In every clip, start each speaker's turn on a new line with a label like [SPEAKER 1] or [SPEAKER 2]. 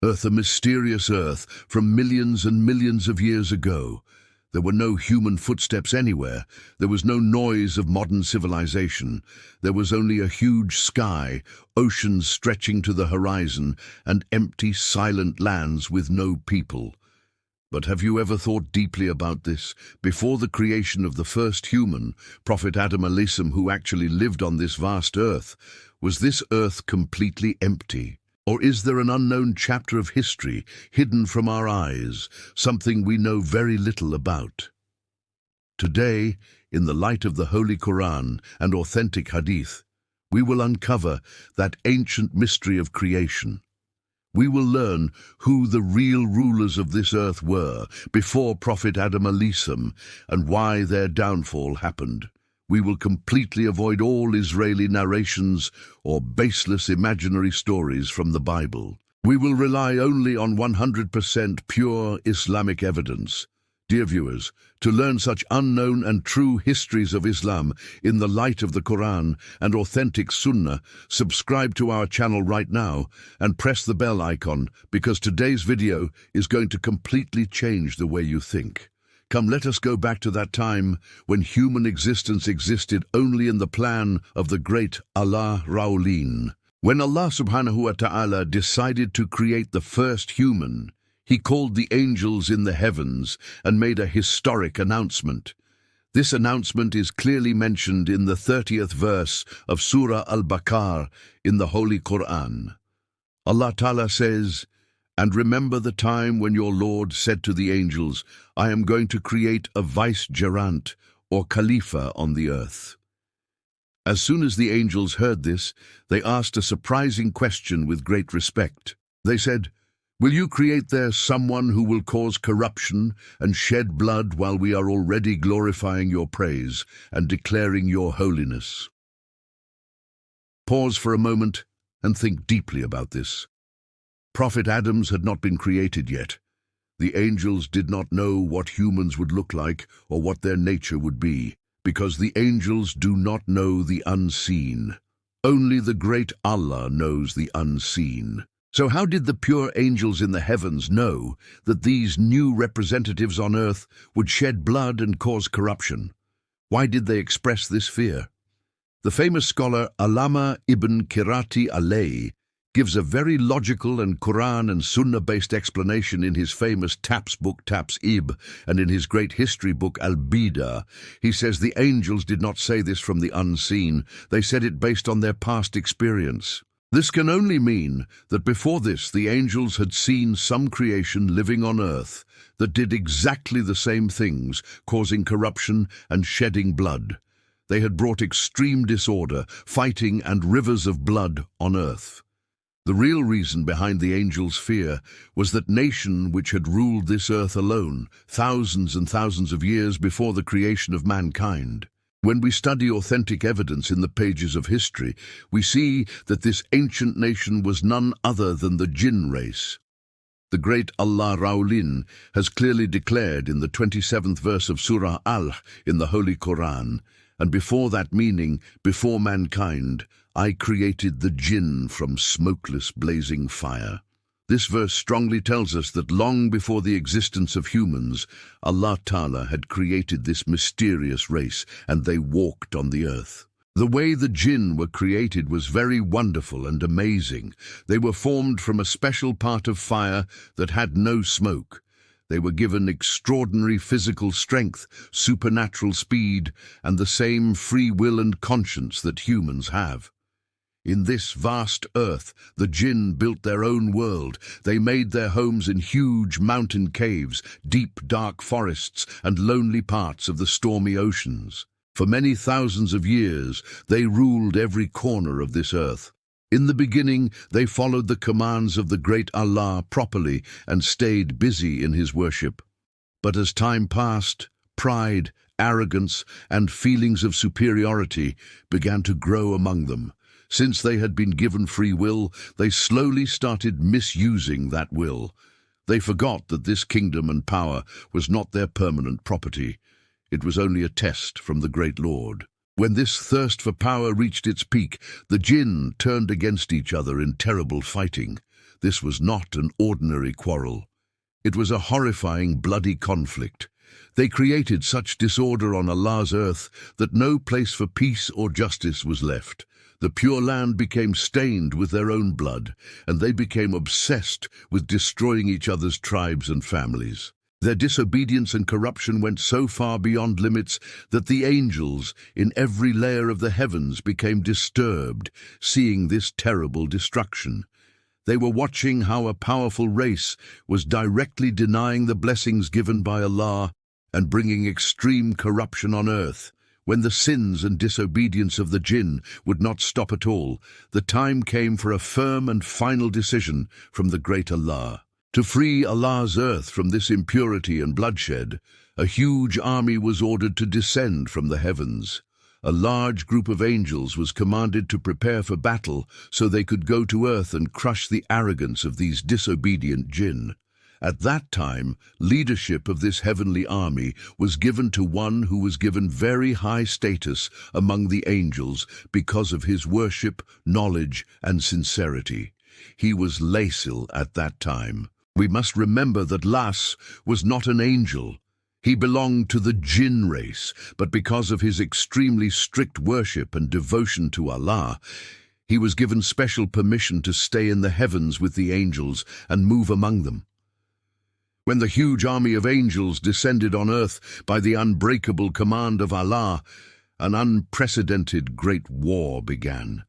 [SPEAKER 1] Earth, a mysterious Earth from millions and millions of years ago. There were no human footsteps anywhere. There was no noise of modern civilization. There was only a huge sky, oceans stretching to the horizon, and empty, silent lands with no people. But have you ever thought deeply about this? Before the creation of the first human, Prophet Adam Alaihis Salam, who actually lived on this vast earth, was this earth completely empty? Or is there an unknown chapter of history hidden from our eyes, something we know very little about? Today, in the light of the Holy Quran and authentic Hadith, we will uncover that ancient mystery of creation. We will learn who the real rulers of this earth were before Prophet Adam Alaihis Salam and why their downfall happened. We will completely avoid all Israeli narrations or baseless imaginary stories from the Bible. We will rely only on 100% pure Islamic evidence. Dear viewers, to learn such unknown and true histories of Islam in the light of the Quran and authentic Sunnah, subscribe to our channel right now and press the bell icon, because today's video is going to completely change the way you think. Come, let us go back to that time when human existence existed only in the plan of the great Allah Raulin. When Allah subhanahu wa ta'ala decided to create the first human, He called the angels in the heavens and made a historic announcement. This announcement is clearly mentioned in the 30th verse of Surah Al-Baqarah in the Holy Quran. Allah Ta'ala says, "And remember the time when your Lord said to the angels, I am going to create a vicegerent or Khalifa on the earth." As soon as the angels heard this, they asked a surprising question with great respect. They said, "Will you create there someone who will cause corruption and shed blood while we are already glorifying your praise and declaring your holiness?" Pause for a moment and think deeply about this. Prophet Adam's had not been created yet. The angels did not know what humans would look like or what their nature would be, because the angels do not know the unseen. Only the great Allah knows the unseen. So how did the pure angels in the heavens know that these new representatives on earth would shed blood and cause corruption? Why did they express this fear? The famous scholar Allama ibn Qirati alayhi gives a very logical and Quran and Sunnah-based explanation in his famous Taps book Taps-ib and in his great history book Al-Bida. He says the angels did not say this from the unseen, they said it based on their past experience. This can only mean that before this the angels had seen some creation living on earth that did exactly the same things, causing corruption and shedding blood. They had brought extreme disorder, fighting and rivers of blood on earth. The real reason behind the angels' fear was that nation which had ruled this earth alone, thousands and thousands of years before the creation of mankind. When we study authentic evidence in the pages of history, we see that this ancient nation was none other than the jinn race. The great Allah Raulin has clearly declared in the 27th verse of Surah Al in the Holy Quran, "And before that meaning, before mankind, I created the jinn from smokeless blazing fire." This verse strongly tells us that long before the existence of humans, Allah Ta'ala had created this mysterious race, and they walked on the earth. The way the jinn were created was very wonderful and amazing. They were formed from a special part of fire that had no smoke. They were given extraordinary physical strength, supernatural speed, and the same free will and conscience that humans have. In this vast earth, the jinn built their own world. They made their homes in huge mountain caves, deep dark forests, and lonely parts of the stormy oceans. For many thousands of years, they ruled every corner of this earth. In the beginning, they followed the commands of the great Allah properly and stayed busy in His worship. But as time passed, pride, arrogance, and feelings of superiority began to grow among them. Since they had been given free will, they slowly started misusing that will. They forgot that this kingdom and power was not their permanent property. It was only a test from the great Lord. When this thirst for power reached its peak, the jinn turned against each other in terrible fighting. This was not an ordinary quarrel. It was a horrifying, bloody conflict. They created such disorder on Allah's earth that no place for peace or justice was left. The pure land became stained with their own blood, and they became obsessed with destroying each other's tribes and families. Their disobedience and corruption went so far beyond limits that the angels in every layer of the heavens became disturbed, seeing this terrible destruction. They were watching how a powerful race was directly denying the blessings given by Allah and bringing extreme corruption on earth. When the sins and disobedience of the jinn would not stop at all, the time came for a firm and final decision from the great Allah. To free Allah's earth from this impurity and bloodshed, a huge army was ordered to descend from the heavens. A large group of angels was commanded to prepare for battle so they could go to earth and crush the arrogance of these disobedient jinn. At that time, leadership of this heavenly army was given to one who was given very high status among the angels because of his worship, knowledge, and sincerity. He was Lasil at that time. We must remember that Las was not an angel. He belonged to the jinn race, but because of his extremely strict worship and devotion to Allah, he was given special permission to stay in the heavens with the angels and move among them. When the huge army of angels descended on earth by the unbreakable command of Allah, an unprecedented great war began.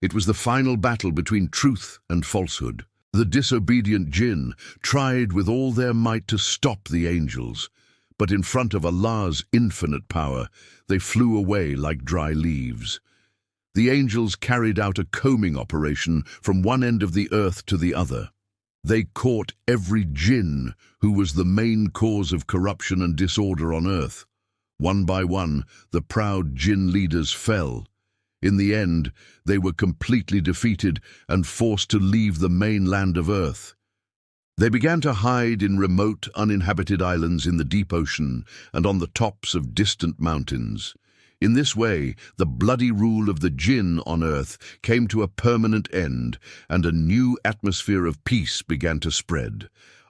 [SPEAKER 1] It was the final battle between truth and falsehood. The disobedient jinn tried with all their might to stop the angels, but in front of Allah's infinite power, they flew away like dry leaves. The angels carried out a combing operation from one end of the earth to the other. They caught every jinn who was the main cause of corruption and disorder on earth. One by one, the proud jinn leaders fell. In the end, they were completely defeated and forced to leave the mainland of earth. They began to hide in remote, uninhabited islands in the deep ocean and on the tops of distant mountains. In this way, the bloody rule of the jinn on earth came to a permanent end, and a new atmosphere of peace began to spread.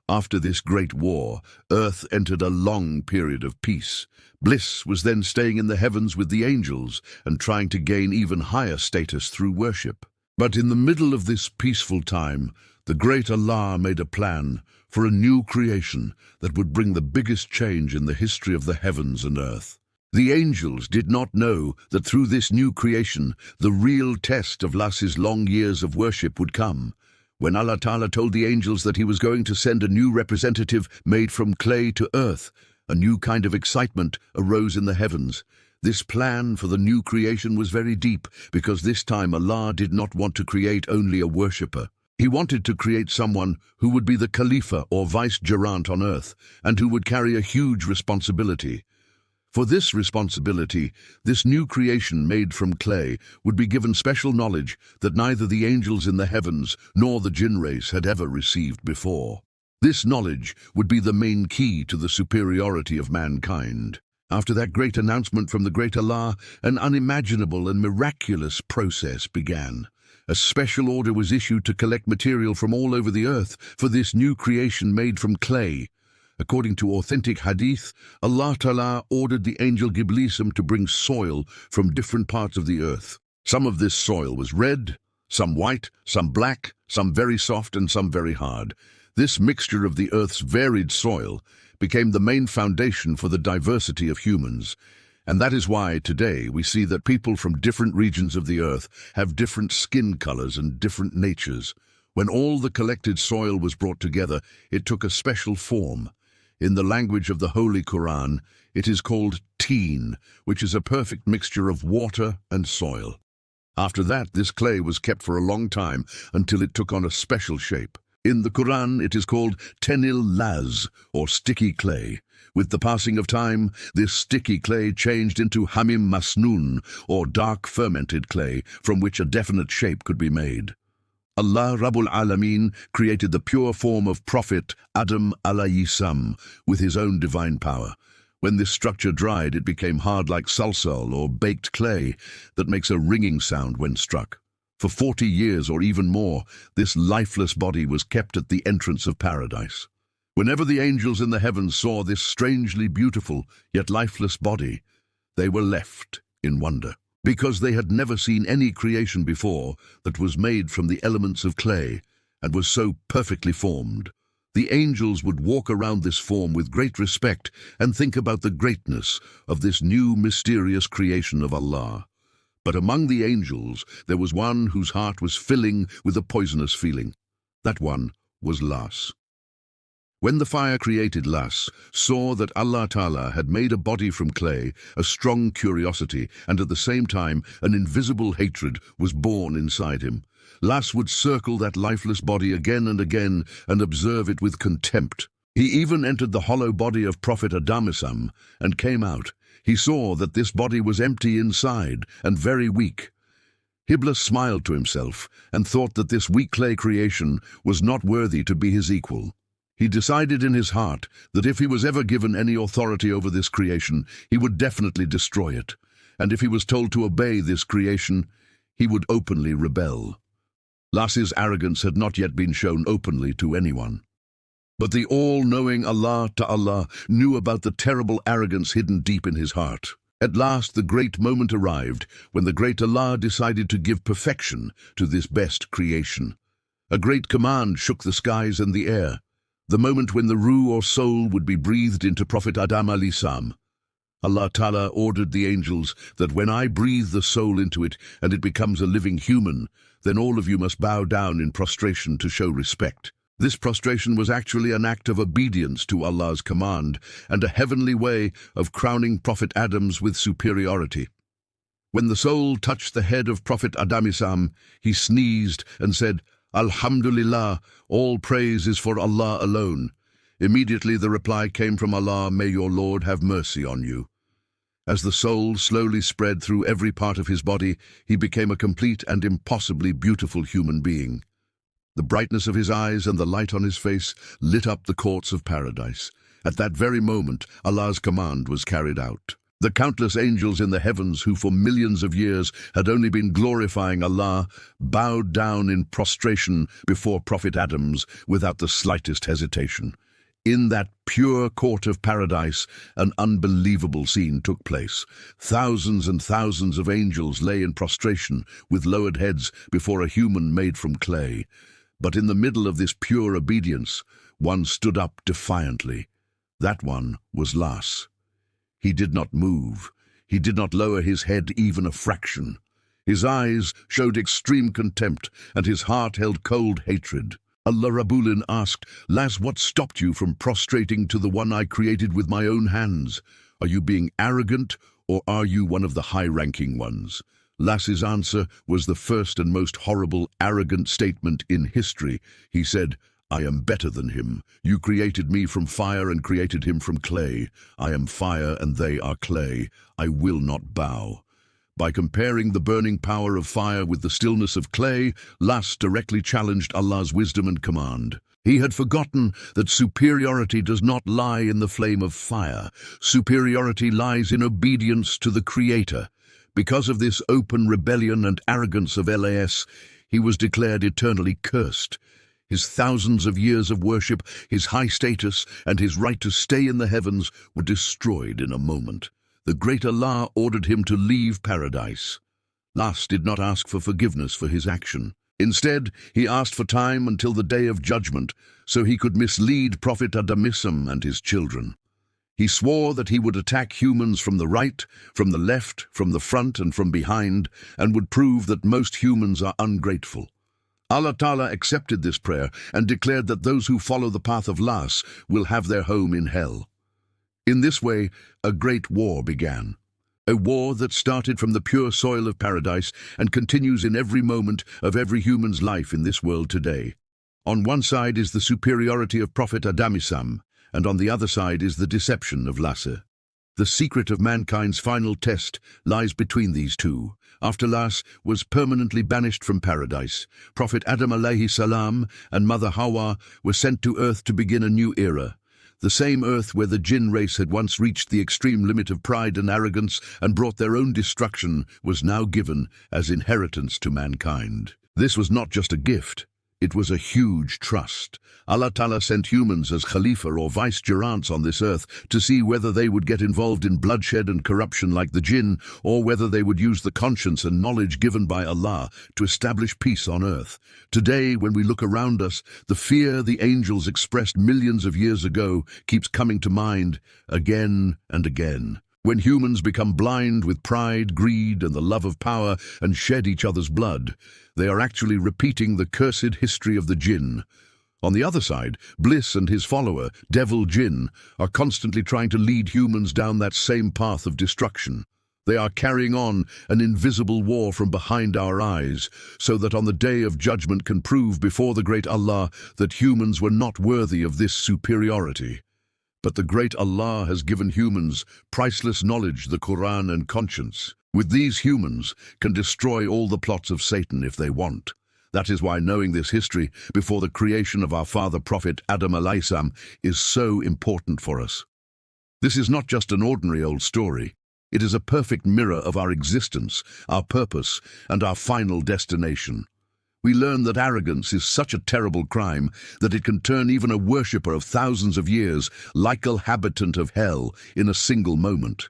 [SPEAKER 1] After this great war, earth entered a long period of peace. Bliss was then staying in the heavens with the angels and trying to gain even higher status through worship. But in the middle of this peaceful time, the great Allah made a plan for a new creation that would bring the biggest change in the history of the heavens and earth. The angels did not know that through this new creation, the real test of Las's long years of worship would come. When Allah Ta'ala told the angels that he was going to send a new representative made from clay to earth, a new kind of excitement arose in the heavens. This plan for the new creation was very deep, because this time Allah did not want to create only a worshipper. He wanted to create someone who would be the Khalifa or vicegerent on earth, and who would carry a huge responsibility. For this responsibility, this new creation made from clay would be given special knowledge that neither the angels in the heavens nor the jinn race had ever received before. This knowledge would be the main key to the superiority of mankind. After that great announcement from the great Allah, an unimaginable and miraculous process began. A special order was issued to collect material from all over the earth for this new creation made from clay. According to authentic hadith, Allah Ta'ala ordered the angel Iblis to bring soil from different parts of the earth. Some of this soil was red, some white, some black, some very soft, and some very hard. This mixture of the earth's varied soil became the main foundation for the diversity of humans. And that is why today we see that people from different regions of the earth have different skin colors and different natures. When all the collected soil was brought together, it took a special form. In the language of the Holy Quran, it is called teen, which is a perfect mixture of water and soil. After that, this clay was kept for a long time until it took on a special shape. In the Quran, it is called tenil laz, or sticky clay. With the passing of time, this sticky clay changed into hamim masnoon, or dark fermented clay, from which a definite shape could be made. Allah Rabbul Alameen created the pure form of Prophet Adam Alaihis Salam with his own divine power. When this structure dried, it became hard like salsal or baked clay that makes a ringing sound when struck. For 40 years or even more, this lifeless body was kept at the entrance of paradise. Whenever the angels in the heavens saw this strangely beautiful yet lifeless body, they were left in wonder, because they had never seen any creation before that was made from the elements of clay and was so perfectly formed. The angels would walk around this form with great respect and think about the greatness of this new mysterious creation of Allah. But among the angels there was one whose heart was filling with a poisonous feeling. That one was Las. When the fire created Las saw that Allah Ta'ala had made a body from clay, a strong curiosity and at the same time an invisible hatred was born inside him. Las would circle that lifeless body again and again and observe it with contempt. He even entered the hollow body of Prophet Adam Alaihis Salam and came out. He saw that this body was empty inside and very weak. Iblis smiled to himself and thought that this weak clay creation was not worthy to be his equal. He decided in his heart that if he was ever given any authority over this creation, he would definitely destroy it, and if he was told to obey this creation, he would openly rebel. Las's arrogance had not yet been shown openly to anyone. But the all-knowing Allah Ta'ala knew about the terrible arrogance hidden deep in his heart. At last the great moment arrived when the great Allah decided to give perfection to this best creation. A great command shook the skies and the air. The moment when the ruh or soul would be breathed into Prophet Adam Alaihis Salam. Allah Ta'ala ordered the angels that when I breathe the soul into it and it becomes a living human, then all of you must bow down in prostration to show respect. This prostration was actually an act of obedience to Allah's command and a heavenly way of crowning Prophet Adam's with superiority. When the soul touched the head of Prophet Adam Alaihis Salam, he sneezed and said, Alhamdulillah, all praise is for Allah alone. Immediately the reply came from Allah, may your Lord have mercy on you. As the soul slowly spread through every part of his body, he became a complete and impossibly beautiful human being. The brightness of his eyes and the light on his face lit up the courts of paradise. At that very moment, Allah's command was carried out. The countless angels in the heavens who for millions of years had only been glorifying Allah bowed down in prostration before Prophet Adam's without the slightest hesitation. In that pure court of paradise, an unbelievable scene took place. Thousands and thousands of angels lay in prostration with lowered heads before a human made from clay. But in the middle of this pure obedience, one stood up defiantly. That one was Las. He did not move. He did not lower his head even a fraction. His eyes showed extreme contempt, and his heart held cold hatred. Allah Rabbulin asked, Las, what stopped you from prostrating to the one I created with my own hands? Are you being arrogant, or are you one of the high-ranking ones? Las's answer was the first and most horrible, arrogant statement in history. He said, I am better than him. You created me from fire and created him from clay. I am fire and they are clay. I will not bow. By comparing the burning power of fire with the stillness of clay, Las directly challenged Allah's wisdom and command. He had forgotten that superiority does not lie in the flame of fire. Superiority lies in obedience to the Creator. Because of this open rebellion and arrogance of Las, he was declared eternally cursed. His thousands of years of worship, his high status, and his right to stay in the heavens were destroyed in a moment. The great Allah ordered him to leave paradise. Las did not ask for forgiveness for his action. Instead, he asked for time until the day of judgment, so he could mislead Prophet Adam Alaihis Salam and his children. He swore that he would attack humans from the right, from the left, from the front, and from behind, and would prove that most humans are ungrateful. Allah Ta'ala accepted this prayer and declared that those who follow the path of Las will have their home in hell. In this way, a great war began. A war that started from the pure soil of paradise and continues in every moment of every human's life in this world today. On one side is the superiority of Prophet Adam Alaihis Salam, and on the other side is the deception of Las. The secret of mankind's final test lies between these two. After Las was permanently banished from paradise, Prophet Adam Alaihis Salam and Mother Hawa were sent to earth to begin a new era. The same earth where the jinn race had once reached the extreme limit of pride and arrogance and brought their own destruction was now given as inheritance to mankind. This was not just a gift, it was a huge trust. Allah Ta'ala sent humans as Khalifa or vicegerents on this earth to see whether they would get involved in bloodshed and corruption like the jinn, or whether they would use the conscience and knowledge given by Allah to establish peace on earth. Today, when we look around us, the fear the angels expressed millions of years ago keeps coming to mind again and again. When humans become blind with pride, greed, and the love of power and shed each other's blood, they are actually repeating the cursed history of the jinn. On the other side, Iblis and his follower, Devil Jinn, are constantly trying to lead humans down that same path of destruction. They are carrying on an invisible war from behind our eyes, so that on the day of judgment can prove before the great Allah that humans were not worthy of this superiority. But the great Allah has given humans priceless knowledge, the Quran and conscience. With these, humans can destroy all the plots of Satan if they want. That is why knowing this history before the creation of our father Prophet Adam Alaihis Salam is so important for us. This is not just an ordinary old story. It is a perfect mirror of our existence, our purpose, and our final destination. We learn that arrogance is such a terrible crime that it can turn even a worshipper of thousands of years like a habitant of hell in a single moment.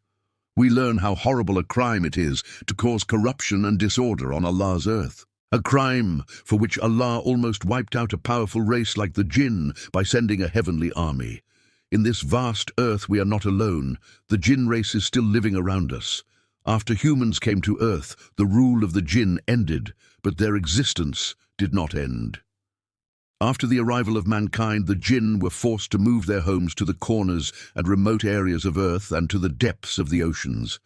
[SPEAKER 1] We learn how horrible a crime it is to cause corruption and disorder on Allah's earth. A crime for which Allah almost wiped out a powerful race like the jinn by sending a heavenly army. In this vast earth we are not alone. The jinn race is still living around us. After humans came to earth, the rule of the jinn ended, but their existence did not end. After the arrival of mankind, the jinn were forced to move their homes to the corners and remote areas of earth and to the depths of the oceans.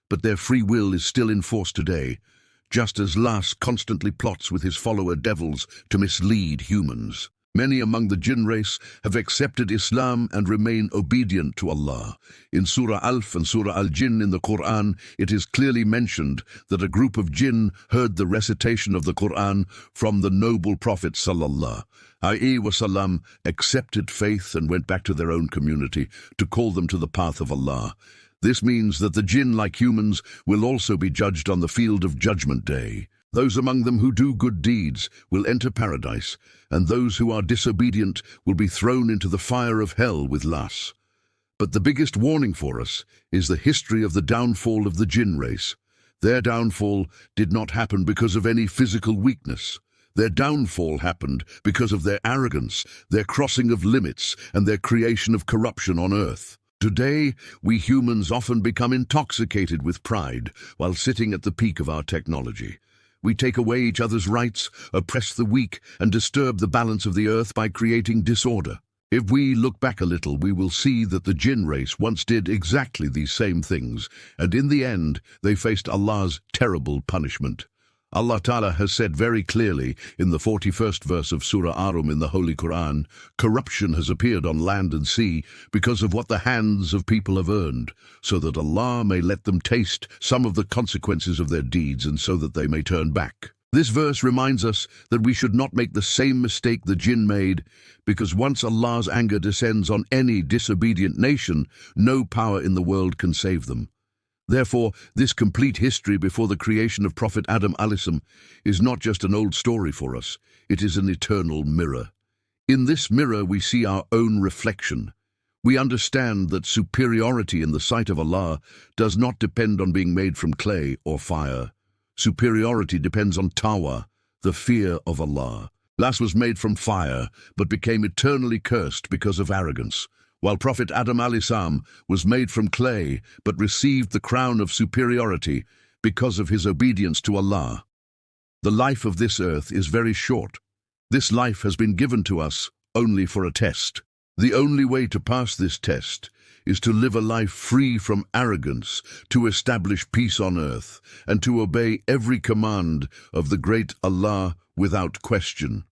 [SPEAKER 1] But their free will is still in force today, just as Las constantly plots with his follower devils to mislead humans. Many among the jinn race have accepted Islam and remain obedient to Allah. In Surah Alf and Surah Al-Jinn in the Quran, it is clearly mentioned that a group of jinn heard the recitation of the Quran from the noble Prophet Sallallahu Alaihi Wasallam, accepted faith and went back to their own community to call them to the path of Allah. This means that the jinn, like humans, will also be judged on the field of Judgment Day. Those among them who do good deeds will enter paradise, and those who are disobedient will be thrown into the fire of hell with Las. But the biggest warning for us is the history of the downfall of the jinn race. Their downfall did not happen because of any physical weakness. Their downfall happened because of their arrogance, their crossing of limits, and their creation of corruption on earth. Today, we humans often become intoxicated with pride while sitting at the peak of our technology. We take away each other's rights, oppress the weak, and disturb the balance of the earth by creating disorder. If we look back a little, we will see that the jinn race once did exactly these same things, and in the end, they faced Allah's terrible punishment. Allah Ta'ala has said very clearly in the 41st verse of Surah Arum in the Holy Quran, corruption has appeared on land and sea because of what the hands of people have earned, so that Allah may let them taste some of the consequences of their deeds and so that they may turn back. This verse reminds us that we should not make the same mistake the jinn made, because once Allah's anger descends on any disobedient nation, no power in the world can save them. Therefore, this complete history before the creation of Prophet Adam Alaihis Salam is not just an old story for us, it is an eternal mirror. In this mirror we see our own reflection. We understand that superiority in the sight of Allah does not depend on being made from clay or fire. Superiority depends on taqwa, the fear of Allah. Las was made from fire, but became eternally cursed because of arrogance, while Prophet Adam Alaihis Salam was made from clay, but received the crown of superiority because of his obedience to Allah. The life of this earth is very short. This life has been given to us only for a test. The only way to pass this test is to live a life free from arrogance, to establish peace on earth, and to obey every command of the great Allah without question.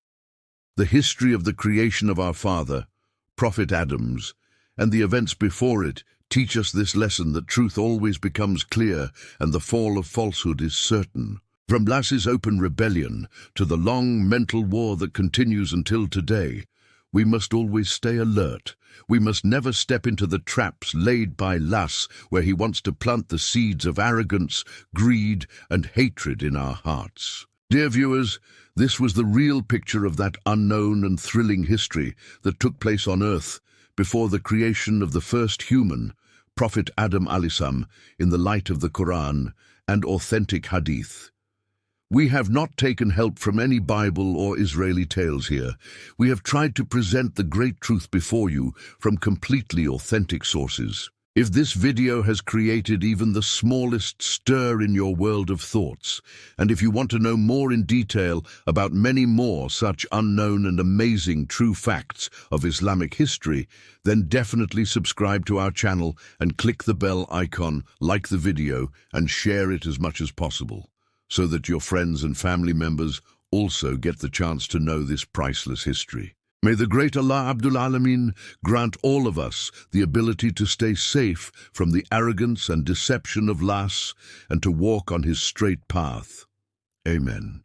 [SPEAKER 1] The history of the creation of our father, Prophet Adam's, and the events before it teach us this lesson that truth always becomes clear and the fall of falsehood is certain. From Las's open rebellion to the long mental war that continues until today, We must always stay alert. We must never step into the traps laid by Las, where he wants to plant the seeds of arrogance, greed, and hatred in our hearts. Dear viewers, this was the real picture of that unknown and thrilling history that took place on Earth before the creation of the first human, Prophet Adam Alaihis Salam, in the light of the Quran and authentic Hadith. We have not taken help from any Bible or Israeli tales here. We have tried to present the great truth before you from completely authentic sources. If this video has created even the smallest stir in your world of thoughts, and if you want to know more in detail about many more such unknown and amazing true facts of Islamic history, then definitely subscribe to our channel and click the bell icon, like the video, and share it as much as possible, so that your friends and family members also get the chance to know this priceless history. May the great Allah Abdul Alamin grant all of us the ability to stay safe from the arrogance and deception of Las and to walk on his straight path. Amen.